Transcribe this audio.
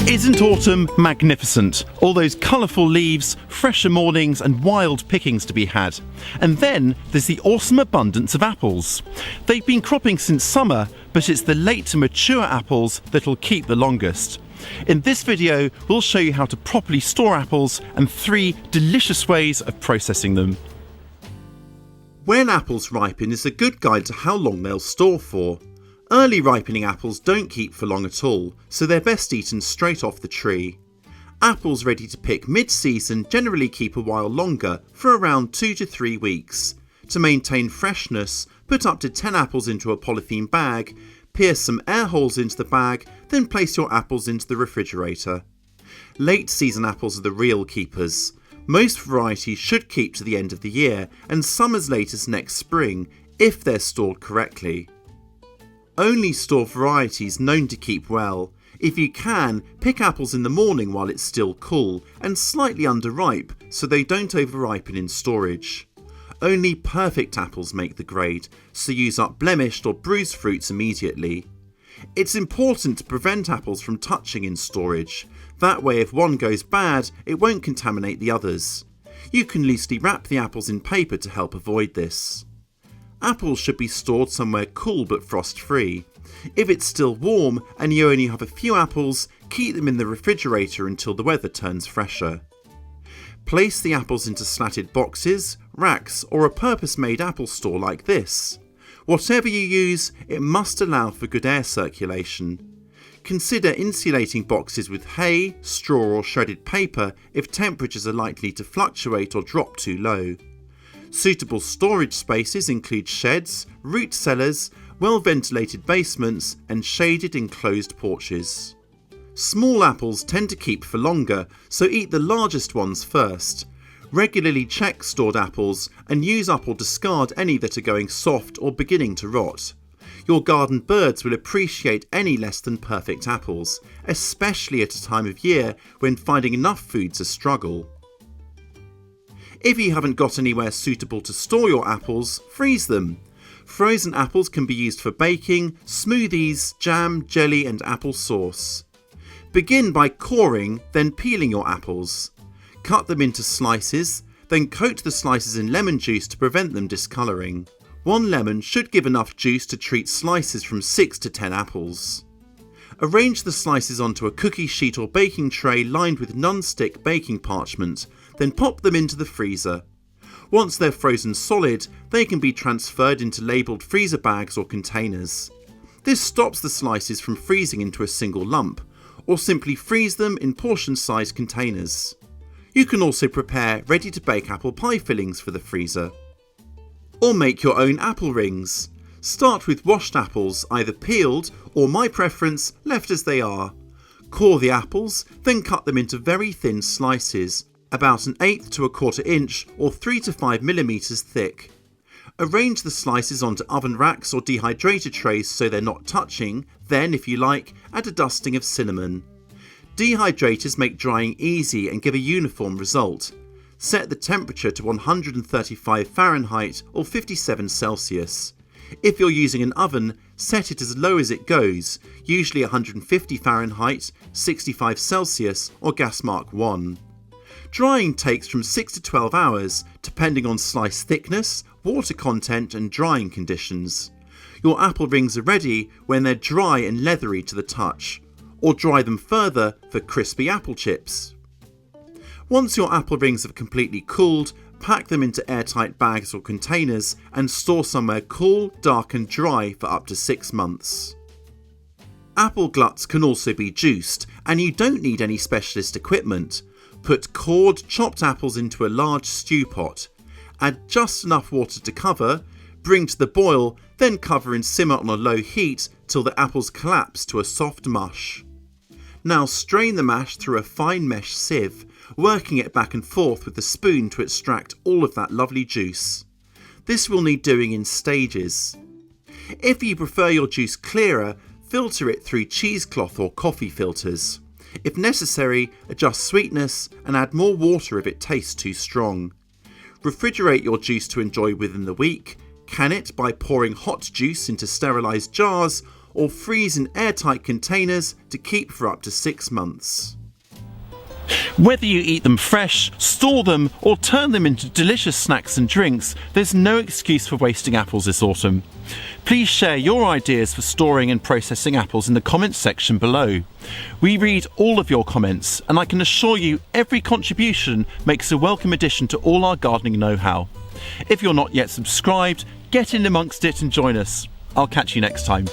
Isn't autumn magnificent? All those colourful leaves, fresher mornings and wild pickings to be had. And then there's the awesome abundance of apples. They've been cropping since summer, but it's the late to mature apples that'll keep the longest. In this video, we'll show you how to properly store apples and 3 delicious ways of processing them. When apples ripen is a good guide to how long they'll store for. Early ripening apples don't keep for long at all, so they're best eaten straight off the tree. Apples ready to pick mid-season generally keep a while longer, for around 2 to 3 weeks. To maintain freshness, put up to 10 apples into a polythene bag, pierce some air holes into the bag, then place your apples into the refrigerator. Late season apples are the real keepers. Most varieties should keep to the end of the year, and some as late as next spring, if they're stored correctly. Only store varieties known to keep well. If you can, pick apples in the morning while it's still cool and slightly underripe so they don't overripen in storage. Only perfect apples make the grade, so use up blemished or bruised fruits immediately. It's important to prevent apples from touching in storage. That way, if one goes bad, it won't contaminate the others. You can loosely wrap the apples in paper to help avoid this. Apples should be stored somewhere cool but frost-free. If it's still warm and you only have a few apples, keep them in the refrigerator until the weather turns fresher. Place the apples into slatted boxes, racks, or a purpose-made apple store like this. Whatever you use, it must allow for good air circulation. Consider insulating boxes with hay, straw, or shredded paper if temperatures are likely to fluctuate or drop too low. Suitable storage spaces include sheds, root cellars, well-ventilated basements, and shaded enclosed porches. Small apples tend to keep for longer, so eat the largest ones first. Regularly check stored apples and use up or discard any that are going soft or beginning to rot. Your garden birds will appreciate any less than perfect apples, especially at a time of year when finding enough food's a struggle. If you haven't got anywhere suitable to store your apples, freeze them. Frozen apples can be used for baking, smoothies, jam, jelly and apple sauce. Begin by coring, then peeling your apples. Cut them into slices, then coat the slices in lemon juice to prevent them discolouring. 1 lemon should give enough juice to treat slices from 6 to 10 apples. Arrange the slices onto a cookie sheet or baking tray lined with non-stick baking parchment, then pop them into the freezer. Once they're frozen solid, they can be transferred into labelled freezer bags or containers. This stops the slices from freezing into a single lump, or simply freeze them in portion-sized containers. You can also prepare ready-to-bake apple pie fillings for the freezer. Or make your own apple rings. Start with washed apples, either peeled or, my preference, left as they are. Core the apples, then cut them into very thin slices, about 1/8 to 1/4 inch or 3 to 5 millimeters thick. Arrange the slices onto oven racks or dehydrator trays so they're not touching, then, if you like, add a dusting of cinnamon. Dehydrators make drying easy and give a uniform result. Set the temperature to 135 Fahrenheit or 57 Celsius. If you're using an oven, set it as low as it goes, usually 150 Fahrenheit, 65 Celsius or gas mark 1. Drying takes from 6 to 12 hours, depending on slice thickness, water content and drying conditions. Your apple rings are ready when they're dry and leathery to the touch, or dry them further for crispy apple chips. Once your apple rings have completely cooled, pack them into airtight bags or containers and store somewhere cool, dark and dry for up to 6 months. Apple gluts can also be juiced, and you don't need any specialist equipment. Put cored, chopped apples into a large stew pot. Add just enough water to cover, bring to the boil, then cover and simmer on a low heat till the apples collapse to a soft mush. Now strain the mash through a fine mesh sieve, working it back and forth with the spoon to extract all of that lovely juice. This will need doing in stages. If you prefer your juice clearer, filter it through cheesecloth or coffee filters. If necessary, adjust sweetness and add more water if it tastes too strong. Refrigerate your juice to enjoy within the week. Can it by pouring hot juice into sterilised jars or freeze in airtight containers to keep for up to 6 months. Whether you eat them fresh, store them, or turn them into delicious snacks and drinks, there's no excuse for wasting apples this autumn. Please share your ideas for storing and processing apples in the comments section below. We read all of your comments, and I can assure you every contribution makes a welcome addition to all our gardening know-how. If you're not yet subscribed, get in amongst it and join us. I'll catch you next time.